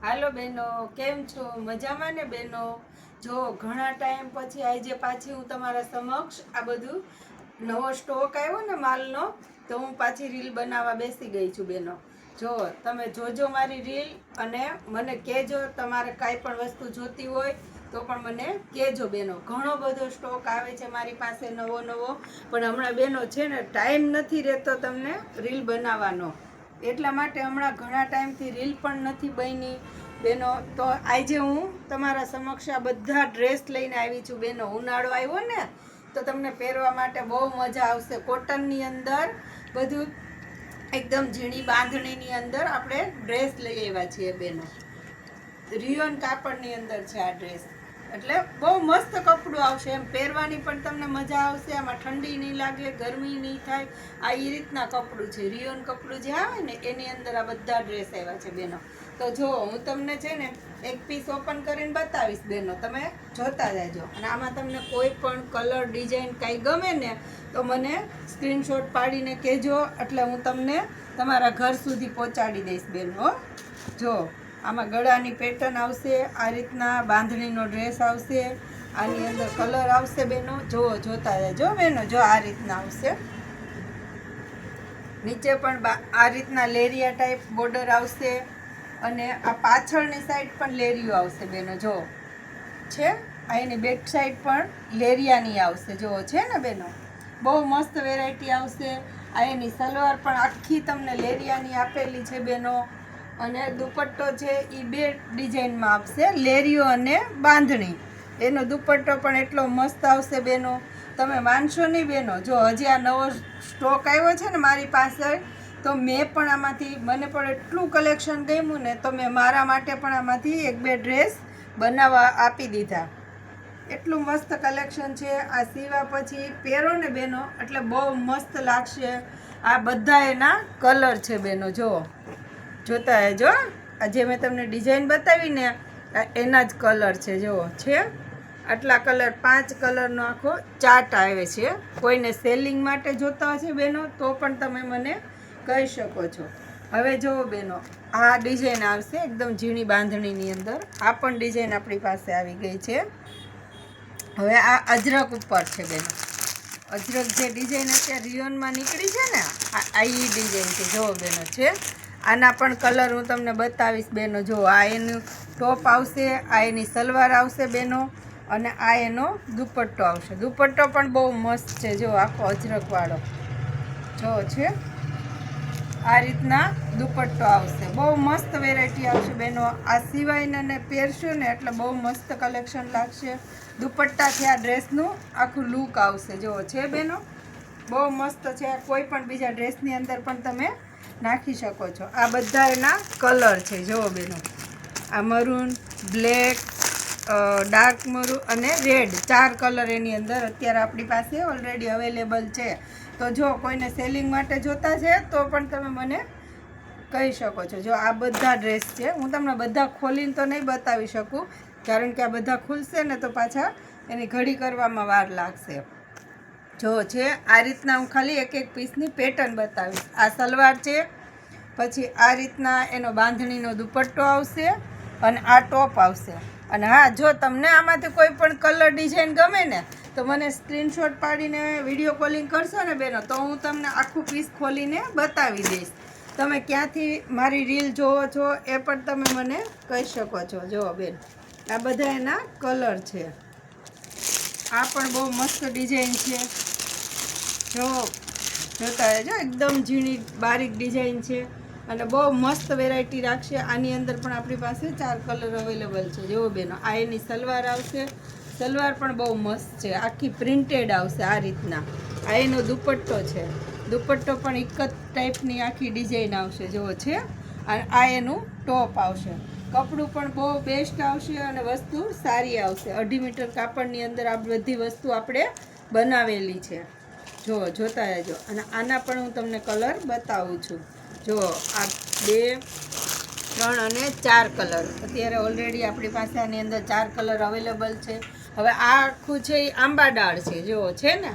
હાલો બેનો, કેમ છો? મજામાં ને બેનો? જો ઘણા ટાઈમ પછી આજે પાછી હું તમારા સમક્ષ આ બધું નવો સ્ટોક આવ્યો ને માલનો, તો હું પાછી રીલ બનાવવા બેસી ગઈ છું બેનો. જો તમે જોજો મારી રીલ અને મને કહેજો તમારે કાંઈ પણ વસ્તુ જોતી હોય તો પણ મને કહેજો બેનો. ઘણો બધો સ્ટોક આવે છે મારી પાસે નવો નવો, પણ હમણાં બેનો છે ને ટાઈમ નથી રહેતો તમને રીલ બનાવવાનો, એટલા માટે હમણાં ઘણા ટાઈમથી રીલ પણ નથી બની બેનો. તો આજે હું તમારા સમક્ષ આ બધા ડ્રેસ લઈને આવી છું બેનો. ઉનાળો આવ્યો ને તો તમને પહેરવા માટે બહુ મજા આવશે. કોટનની અંદર બધું એકદમ ઝીણી બાંધણીની અંદર આપણે ડ્રેસ લઈ આવ્યા છીએ બેનો. રિયોન કાપડની અંદર છે આ ડ્રેસ, એટલે બહુ મસ્ત કપડું આવશે. એમ પહેરવાની પણ તમને મજા આવશે, આમાં ઠંડી નહીં લાગે, ગરમી નહીં થાય. આ એ રીતના કપડું છે, રિયોન કપડું જે આવે ને એની અંદર આ બધા ડ્રેસ આવ્યા છે બેનો. તો જો હું તમને છે ને એક પીસ ઓપન કરીને બતાવીશ બેનો, તમે જોતા જાજો. અને આમાં તમને કોઈ પણ કલર ડિઝાઇન કાંઈ ગમે ને તો મને સ્ક્રીનશોટ પાડીને કહેજો, એટલે હું તમને તમારા ઘર સુધી પહોંચાડી દઈશ બેનો. જો આમાં ગળાની પેટર્ન આવશે, આ રીતના બાંધણીનો ડ્રેસ આવશે, આની અંદર કલર આવશે બેનો. જુઓ, જોતા રહેજો બેનો. જો આ રીતના આવશે, નીચે પણ આ રીતના લેરિયા ટાઈપ બોર્ડર આવશે, અને આ પાછળની સાઈડ પણ લેરિયો આવશે બેનો. જો છે આ એની બેક સાઈડ પણ લેરિયાની આવશે. જો છે ને બેનો, બહુ મસ્ત વેરાયટી આવશે. આ એની સલવાર પણ આખી તમને લેરિયાની આપેલી છે બેનો. અને દુપટ્ટો છે એ બે ડિઝાઇનમાં આપશે, લેરિયો અને બાંધણી. એનો દુપટ્ટો પણ એટલો મસ્ત આવશે બેનો, તમે માનશો નહીં બેનો. જો હજી આ નવો સ્ટોક આવ્યો છે ને મારી પાસે, તો મેં પણ આમાંથી, મને પણ એટલું કલેક્શન ગમ્યું ને, તો મેં મારા માટે પણ આમાંથી એક બે ડ્રેસ બનાવવા આપી દીધા. એટલું મસ્ત કલેક્શન છે. આ સીવા પછી પહેરો ને બેનો એટલે બહુ મસ્ત લાગશે. આ બધા એના કલર છે બેનો. જુઓ, જોતા રહેજો. આ જે મેં તમને ડિઝાઇન બતાવી ને એના જ કલર છે. જુઓ છે આટલા કલર, 5 કલરનો આખો ચાર્ટ આવે છે. કોઈને સેલિંગ માટે જોતા હશે બેનો તો પણ તમે મને કહી શકો છો. હવે જુઓ બેનો, આ ડિઝાઇન આવશે એકદમ ઝીણી બાંધણીની અંદર. આ પણ ડિઝાઇન આપણી પાસે આવી ગઈ છે. હવે આ અજરક ઉપર છે બેનો. અજરક જે ડિઝાઇન અત્યારે રિયોનમાં નીકળી છે ને, આ એ ડિઝાઇન છે. જુઓ બેનો છે, આના પણ કલર હું તમને બતાવીશ બેનો. જો આ એનું ટોપ આવશે, આ એની સલવાર આવશે બેનો, અને આ એનો દુપટ્ટો આવશે. દુપટ્ટો પણ બહુ મસ્ત છે. જો આખો અજરકવાળો જો છે, આ રીતના દુપટ્ટો આવશે. બહુ મસ્ત વેરાયટી આવશે બેનો. આ સિવાયને પહેરશો ને એટલે બહુ મસ્ત કલેક્શન લાગશે. દુપટ્ટાથી આ ડ્રેસનું આખું લુક આવશે. જો છે બેનો, બહુ મસ્ત છે. કોઈ પણ બીજા ડ્રેસની અંદર પણ તમે નાખી શકો છો. આ બધા એના કલર છે. જુઓ બેનો, આ મરૂન, બ્લેક, ડાર્ક મરૂન અને રેડ, 4 કલર એની અંદર અત્યારે આપણી પાસે ઓલરેડી અવેલેબલ છે. તો જો કોઈને સેલિંગ માટે જોતા છે તો પણ તમે મને કહી શકો છો. જો આ બધા ડ્રેસ છે. હું તમને બધા ખોલીને તો નહીં બતાવી શકું, કારણ કે આ બધા ખુલશે ને તો પાછા એની ઘડી કરવામાં વાર લાગશે. જો છે આ રીતના હું ખાલી એક એક પીસની પેટર્ન બતાવીશ. આ સલવાર છે, પછી આ રીતના એનો બાંધણીનો દુપટ્ટો આવશે, અને આ ટોપ આવશે. અને હા, જો તમને આમાંથી કોઈ પણ કલર ડિઝાઇન ગમે ને તો મને સ્ક્રીનશોટ પાડીને વિડીયો કોલિંગ કરશો ને બેનો, તો હું તમને આખું પીસ ખોલીને બતાવી દઈશ. તમે ક્યાંથી મારી રીલ જોવો છો એ પણ તમે મને કહી શકો છો. જુઓ બેન, આ બધા એના કલર છે. આ પણ બહુ મસ્ત ડિઝાઇન છે. જો જોતા રહેજો, એકદમ ઝીણી બારીક ડિઝાઇન છે અને બહુ મસ્ત વેરાયટી રાખશે. આની અંદર પણ આપણી પાસે 4 કલર અવેલેબલ છે. જુઓ બેનો, આ એની સલવાર આવશે. સલવાર પણ બહુ મસ્ત છે, આખી પ્રિન્ટેડ આવશે આ રીતના. આ એનો દુપટ્ટો છે. દુપટ્ટો પણ એક જ ટાઈપની આખી ડિઝાઇન આવશે. જુઓ છે, અને આ એનું ટોપ આવશે. કપડું પણ બહુ બેસ્ટ આવશે અને વસ્તુ સારી આવશે. 2.5 મીટર કાપડની અંદર આ બધી વસ્તુ આપણે બનાવેલી છે. જો જોતા રહેજો. અને આના પણ હું તમને કલર બતાવું છું. જો આ 2, 3 અને 4 કલર અત્યારે ઓલરેડી આપણી પાસે આની અંદર 4 કલર અવેલેબલ છે. હવે આ આખું છે એ આંબા ડાળ છે. જો છે ને,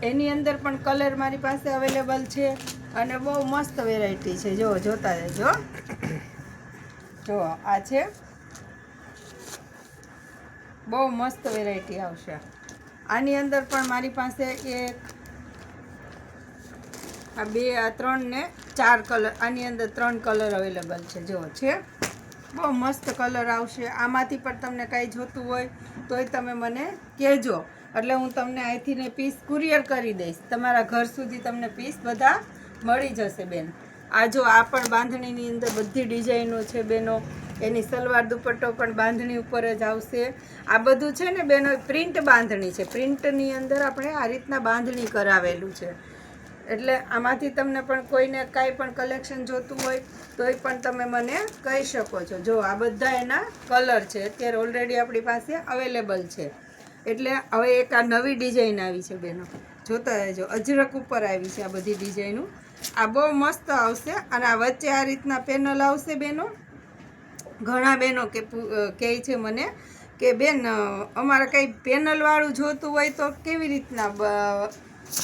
એની અંદર પણ કલર મારી પાસે અવેલેબલ છે અને બહુ મસ્ત વેરાયટી છે. જો જોતા રહેજો. જો આ છે, બહુ મસ્ત વેરાયટી આવશે. આની અંદર પણ મારી પાસે એક આ 2 આ 3 ને 4 કલર, આની અંદર 3 કલર અવેલેબલ છે. જો છે, બહુ મસ્ત કલર આવશે. આમાંથી પણ તમને કાંઈ જોતું હોય તોય તમે મને કહેજો, એટલે હું તમને અહીંથી ને પીસ કુરિયર કરી દઈશ. તમારા ઘર સુધી તમને પીસ બધા મળી જશે બેન. આ જો આ પણ બાંધણીની અંદર બધી ડિઝાઇનો છે બેનો. એની સલવાર દુપટ્ટો પણ બાંધણી ઉપર જ આવશે. આ બધું છે ને બેનો પ્રિન્ટ બાંધણી છે. પ્રિન્ટની અંદર આપણે આ રીતના બાંધણી કરાવેલું છે. એટલે આમાંથી તમને પણ કોઈને કાંઈ પણ કલેક્શન જોતું હોય તોય પણ તમે મને કહી શકો છો. જો આ બધા એના કલર છે, અત્યારે ઓલરેડી આપણી પાસે અવેલેબલ છે. એટલે હવે એક આ નવી ડિઝાઇન આવી છે બેનો, જોતા રહેજો. અજરક ઉપર આવી છે આ બધી ડિઝાઇનો. આ બહુ મસ્ત આવશે. અને આ વચ્ચે આ રીતના પેનલ આવશે બેનો. ઘણા બહેનો કહે છે મને કે બેન અમારે કંઈ પેનલવાળું જોતું હોય તો કેવી રીતના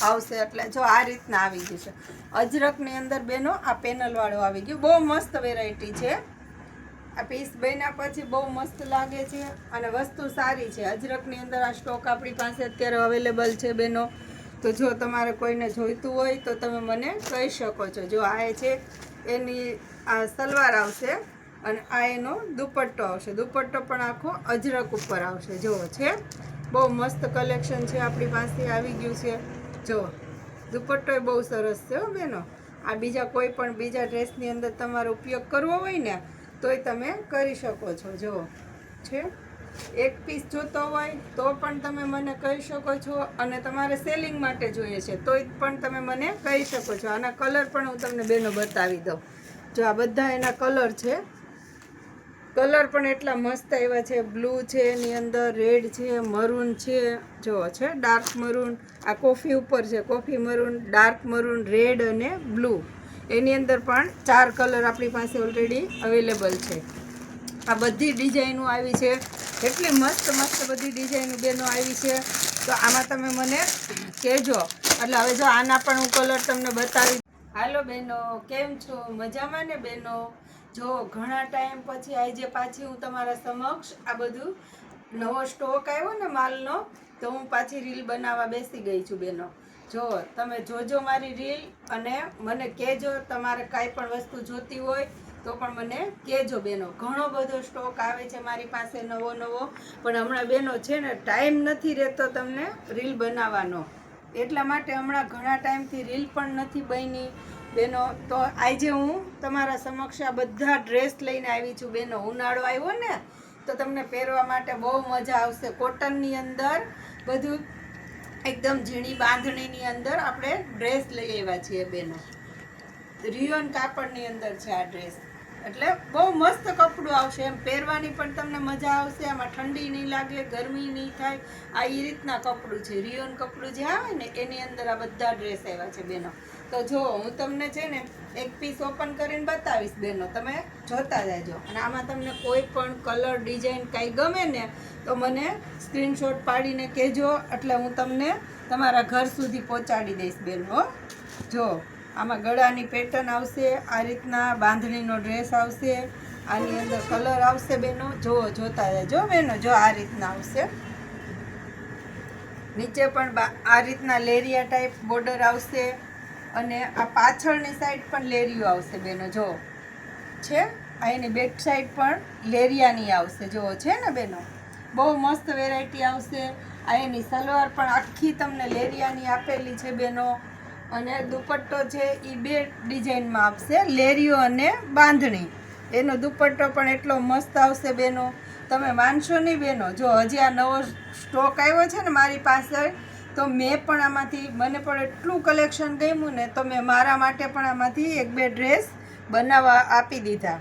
આવશે. એટલે જો આ રીતના આવી ગયું છે અજરકની અંદર બેનો. આ પેનલવાળું આવી ગયું. બહુ મસ્ત વેરાયટી છે. આ પીસ બન્યા પછી બહુ મસ્ત લાગે છે અને વસ્તુ સારી છે. અજરકની અંદર આ સ્ટોક આપણી પાસે અત્યારે અવેલેબલ છે બેનો. તો જો તમારે કોઈને જોઈતું હોય તો તમે મને કહી શકો છો. જો આ છે એની આ સલવાર આવશે અને આ એનો દુપટ્ટો આવશે. દુપટ્ટો પણ આખો અજરક ઉપર આવશે. જો છે, બહુ મસ્ત કલેક્શન છે આપણી પાસે આવી ગયું છે. જો દુપટ્ટો એ બહુ સરસ છે બેનો. આ બીજા કોઈ પણ બીજા ડ્રેસની અંદર તમારો ઉપયોગ કરવો હોય ને તોય તમે કરી શકો છો. જો છે, એક પીસ જોતો હોય તો પણ તમે મને કહી શકો છો, અને તમારે સેલિંગ માટે જોઈએ છે તોય પણ તમે મને કહી શકો છો. આના કલર પણ હું તમને બેનો બતાવી દઉં. જો આ બધા એના કલર છે. કલર પણ એટલા મસ્ત આવ્યા છે. બ્લુ છે, એની અંદર રેડ છે, મરૂન છે. જો છે ડાર્ક મરૂન, આ કોફી ઉપર છે, coffee maroon, dark maroon, red અને બ્લુ. એની અંદર પણ 4 કલર આપણી પાસે ઓલરેડી અવેલેબલ છે. આ બધી ડિઝાઇનો આવી છે. એટલી મસ્ત મસ્ત બધી ડિઝાઇનો બેનો આવી છે. તો આમાં તમે મને કહેજો. એટલે હવે જો આના પણ હું કલર તમને બતાવી. હાલો બેનો, કેમ છો? મજામાં ને બેનો? જો ઘણા ટાઈમ પછી આજે પાછી હું તમારા સમક્ષ આ બધું નવો સ્ટોક આવ્યો ને માલનો, તો હું પાછી રીલ બનાવવા બેસી ગઈ છું બેનો. જો તમે જોજો મારી રીલ અને મને કહેજો. તમારે કાંઈ પણ વસ્તુ જોતી હોય તો પણ મને કહેજો બેનો. ઘણો બધો સ્ટોક આવે છે મારી પાસે નવો નવો, પણ હમણાં બેનો છે ને ટાઈમ નથી રહેતો તમને રીલ બનાવવાનો. એટલા માટે હમણાં ઘણા ટાઈમથી રીલ પણ નથી બની બેનો. તો આજે હું તમારા સમક્ષ આ બધા ડ્રેસ લઈને આવી છું બેનો. ઉનાળો આવ્યો ને તો તમને પહેરવા માટે બહુ મજા આવશે. કોટનની અંદર બધું એકદમ ઝીણી બાંધણીની અંદર આપણે ડ્રેસ લઈ આવ્યા છીએ બેનો. રિયોન કાપડની અંદર છે આ ડ્રેસ. એટલે બહુ મસ્ત કપડું આવશે. એમ પહેરવાની પણ તમને મજા આવશે. આમાં ઠંડી નહીં લાગે, ગરમી નહીં થાય. આ એ રીતના કપડું છે. રિયોન કપડું જે આવે ને એની અંદર આ બધા ડ્રેસ આવ્યા છે બેનો. તો જો હું તમને છે ને એક પીસ ઓપન કરીને બતાવીશ બેનો, તમે જોતા જાજો. અને આમાં તમને કોઈ પણ કલર ડિઝાઇન કાંઈ ગમે ને તો મને સ્ક્રીનશોટ પાડીને કહેજો. એટલે હું તમને તમારા ઘર સુધી પહોંચાડી દઈશ બેનો. જો આમાં ગળાની પેટર્ન આવશે, આ રીતના બાંધણીનો ડ્રેસ આવશે, આની અંદર કલર આવશે બેનો. જો જોતા જાજો બેનો. જો આ રીતના આવશે. નીચે પણ આ રીતના લેરિયા ટાઈપ બોર્ડર આવશે, અને આ પાછળની સાઈડ પણ લેરિયો આવશે બેનો. જો છે, આ એની બેક સાઈડ પણ લેરિયાની આવશે. જો છે ને બેનો, બહુ મસ્ત વેરાયટી આવશે. આ એની સલવાર પણ આખી તમને લેરિયાની આપેલી છે બેનો. અને દુપટ્ટો છે એ 2 ડિઝાઇનમાં આપશે, લેરિયો અને બાંધણી. એનો દુપટ્ટો પણ એટલો મસ્ત આવશે બેનો, તમે માનશો નહીં બેનો. જો હજી આ નવો સ્ટોક આવ્યો છે ને મારી પાસે, તો મેં પણ આમાંથી, મને પણ એટલું કલેક્શન ગમ્યું ને તો મેં મારા માટે પણ આમાંથી 1-2 ડ્રેસ બનાવવા આપી દીધા.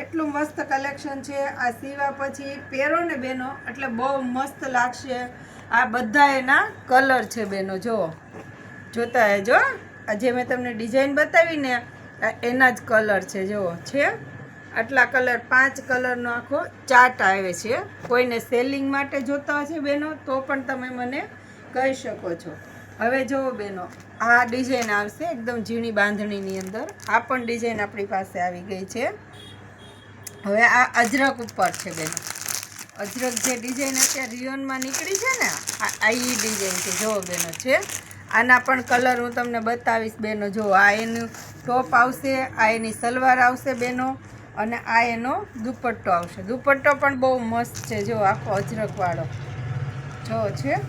એટલું મસ્ત કલેક્શન છે. આ સીવા પછી પહેરો ને બેનો એટલે બહુ મસ્ત લાગશે. આ બધા એના કલર છે બેનો. જો જોતા રહેજો. આ જે મેં તમને ડિઝાઇન બતાવી ને એના જ કલર છે. જો છે આટલા કલર, 5 કલરનો આખો ચાર્ટ આવે છે. કોઈને સેલિંગ માટે જોતા હશે બેનો તો પણ તમે મને કહી શકો છો. હવે જુઓ બેનો, આ ડિઝાઇન આવશે એકદમ ઝીણી બાંધણીની અંદર. આ પણ ડિઝાઇન આપણી પાસે આવી ગઈ છે. હવે આ અજરક ઉપર છે બેનો, અજરક જે ડિઝાઇન અત્યારે રિયોનમાં નીકળી છે ને આ ઈ ડિઝાઇન છે જો બેનો છે. આના પણ કલર હું તમને બતાવીશ બેનો. જો આ એનું ટોપ આવશે, આ એની સલવાર આવશે બેનો, અને આ એનો દુપટ્ટો આવશે. દુપટ્ટો પણ બહુ મસ્ત છે જો આખો અજરકવાળો જો છે.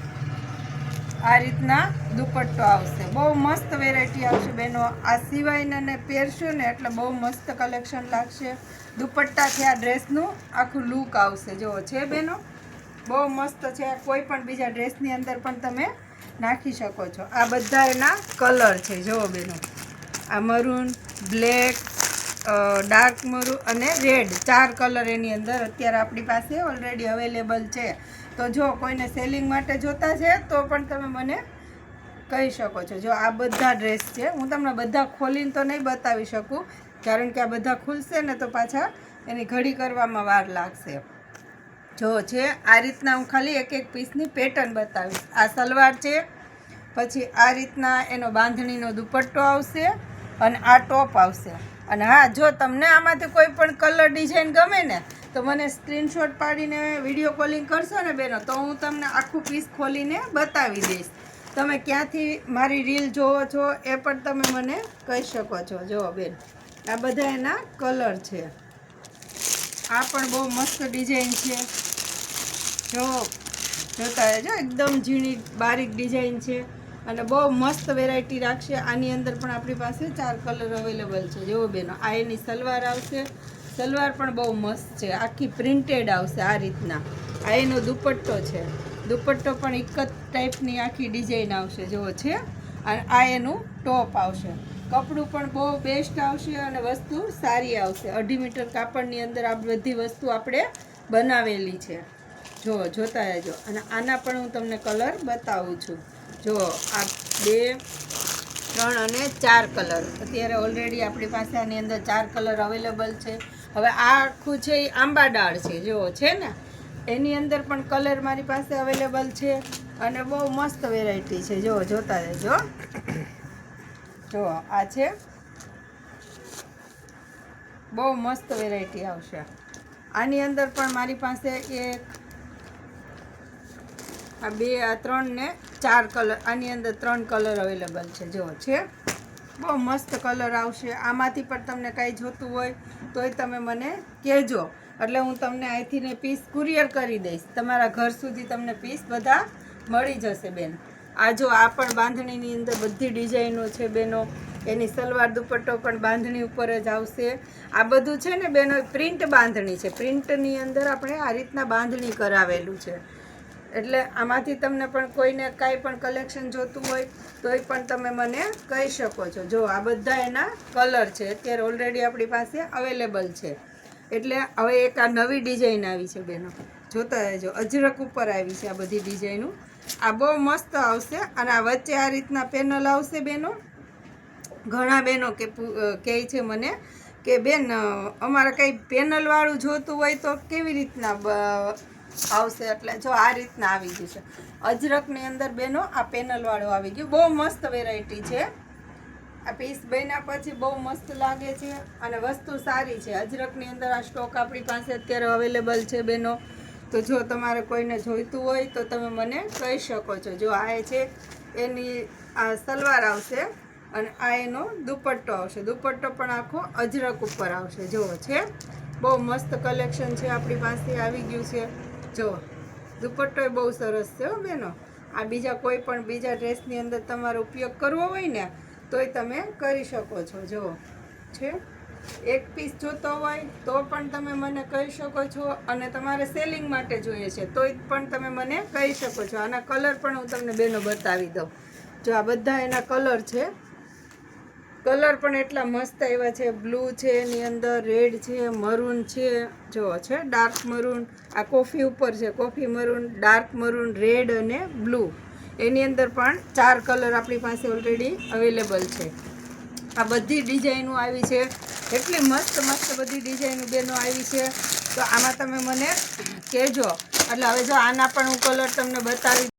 આ રીતના દુપટ્ટો આવશે, બહુ મસ્ત વેરાયટી આવશે બેનો. આ સિવાયને ને પહેરશું ને એટલે બહુ મસ્ત કલેક્શન લાગશે. દુપટ્ટાથી આ ડ્રેસનું આખું લુક આવશે જો છે બેનો, બહુ મસ્ત છે. કોઈ પણ બીજા ડ્રેસની અંદર પણ તમે નાખી શકો છો. આ બધા એના કલર છે જો બેનો, આ મરૂન, બ્લેક, ડાર્ક મરૂન અને રેડ, 4 કલર એની અંદર અત્યારે આપણી પાસે ઓલરેડી અવેલેબલ છે. તો જો કોઈને સેલિંગ માટે જોતા છે તો પણ તમે મને કહી શકો છો. જો આ બધા ડ્રેસ છે, હું તમને બધા ખોલીને તો નહીં બતાવી શકું કારણ કે આ બધા ખુલશે ને તો પાછા એની ઘડી કરવામાં વાર લાગશે. જો છે આ રીતના હું ખાલી એક એક પીસની પેટર્ન બતાવીશ. આ સલવાર છે, પછી આ રીતના એનો બાંધણીનો દુપટ્ટો આવશે અને આ ટોપ આવશે. અને હા, જો તમને આમાંથી કોઈ પણ કલર ડિઝાઇન ગમે ને તો મને સ્ક્રીનશોટ પાડીને વિડીયો કોલિંગ કરશો ને બેનો, તો હું તમને આખું પીસ ખોલીને બતાવી દઈશ. તમે ક્યાંથી મારી રીલ જોવો છો એ પણ તમે મને કહી શકો છો. જો બેન આ બધા એના કલર છે. આ પણ બહુ મસ્ત ડિઝાઇન છે જો જોતા રહેજો, એકદમ ઝીણી બારીક ડિઝાઇન છે અને બહુ મસ્ત વેરાયટી રાખશે. આની અંદર પણ આપણી પાસે 4 કલર અવેલેબલ છે જો બેનો. આ એની સલવાર આવશે, સલવાર પણ બહુ મસ્ત છે, આખી પ્રિન્ટેડ આવશે આ રીતના. આ એનો દુપટ્ટો છે, દુપટ્ટો પણ એક જ ટાઈપની આખી ડિઝાઇન આવશે જો છે. અને આ એનું ટોપ આવશે. કપડું પણ બહુ બેસ્ટ આવશે અને વસ્તુ સારી આવશે. 2.5 મીટર કાપડની અંદર આ બધી વસ્તુ આપણે બનાવેલી છે જો જોતા રહેજો. અને આના પણ હું તમને કલર બતાવું છું. જો આ 2, 3 અને 4 કલર અત્યારે ઓલરેડી આપણી પાસે આની અંદર 4 કલર અવેલેબલ છે. હવે આ આખું છે એ આંબા ડાળ છે જો છે ને, એની અંદર પણ કલર મારી પાસે અવેલેબલ છે અને બહુ મસ્ત વેરાયટી છે જો જોતા રહેજો. જો આ છે, બહુ મસ્ત વેરાયટી આવશે. આની અંદર પણ મારી પાસે 1, આ 2, આ 3 ને 4 કલર, આની અંદર 3 કલર અવેલેબલ છે જો છે. બહુ મસ્ત કલર આવશે. આમાંથી પણ તમને કાંઈ જોતું હોય તોય તમે મને કહેજો, એટલે હું તમને અહીંથી ને પીસ કુરિયર કરી દઈશ. તમારા ઘર સુધી તમને પીસ બધા મળી જશે બેન. આ જો આ પણ બાંધણીની અંદર બધી ડિઝાઇનો છે બેનો. એની સલવાર દુપટ્ટો પણ બાંધણી ઉપર જ આવશે. આ બધું છે ને બેનો પ્રિન્ટ બાંધણી છે. પ્રિન્ટની અંદર આપણે આ રીતના બાંધણી કરાવેલું છે. એટલે આમાંથી તમને પણ કોઈને કાંઈ પણ કલેક્શન જોતું હોય તોય પણ તમે મને કહી શકો છો. જો આ બધા એના કલર છે, અત્યારે ઓલરેડી આપણી પાસે અવેલેબલ છે. એટલે હવે એક આ નવી ડિઝાઇન આવી છે બેનો, જોતા રહેજો. અજરક ઉપર આવી છે આ બધી ડિઝાઇનો. આ બહુ મસ્ત આવશે. અને આ વચ્ચે આ રીતના પેનલ આવશે બેનો. ઘણા બહેનો કહે છે મને કે બેન અમારે કંઈ પેનલવાળું જોતું હોય તો કેવી રીતના આવશે, એટલે જો આ રીતના આવી ગયું છે. અજરકની અંદર બેનો આ પેનલવાળું આવી ગયું. બહુ મસ્ત વેરાયટી છે. આ પીસ બન્યા પછી બહુ મસ્ત લાગે છે અને વસ્તુ સારી છે. અજરકની અંદર આ સ્ટોક આપણી પાસે અત્યારે અવેલેબલ છે બેનો. તો જો તમારે કોઈને જોઈતું હોય તો તમે મને કહી શકો છો. જો આ છે એની આ સલવાર આવશે અને આ એનો દુપટ્ટો આવશે. દુપટ્ટો પણ આખો અજરક ઉપર આવશે જો છે. બહુ મસ્ત કલેક્શન છે આપણી પાસે આવી ગયું છે. જો દુપટ્ટો બહુ સરસ છે હો બેનો. આ બીજા કોઈ પણ બીજા ડ્રેસની અંદર તમારો ઉપયોગ કરવો હોય ને તોય તમે કરી શકો છો. જો છે, એક પીસ જોતો હોય તો પણ તમે મને કહી શકો છો. અને તમારે સેલિંગ માટે જોઈએ છે તોય પણ તમે મને કહી શકો છો. આના કલર પણ હું તમને બેનો બતાવી દઉં. જો આ બધા એના કલર છે. કલર પણ એટલા મસ્ત એવા છે. બ્લુ છે, એની અંદર રેડ છે, મરૂન છે, જો છે ડાર્ક મરૂન. આ કોફી ઉપર છે, coffee maroon, dark maroon, red અને બ્લુ. એની અંદર પણ 4 કલર આપણી પાસે ઓલરેડી અવેલેબલ છે. આ બધી ડિઝાઇનો આવી છે. એટલી મસ્ત મસ્ત બધી ડિઝાઇનો બેનો આવી છે. તો આમાં તમે મને કહેજો. એટલે હવે જો આના પણ હું કલર તમને બતાવી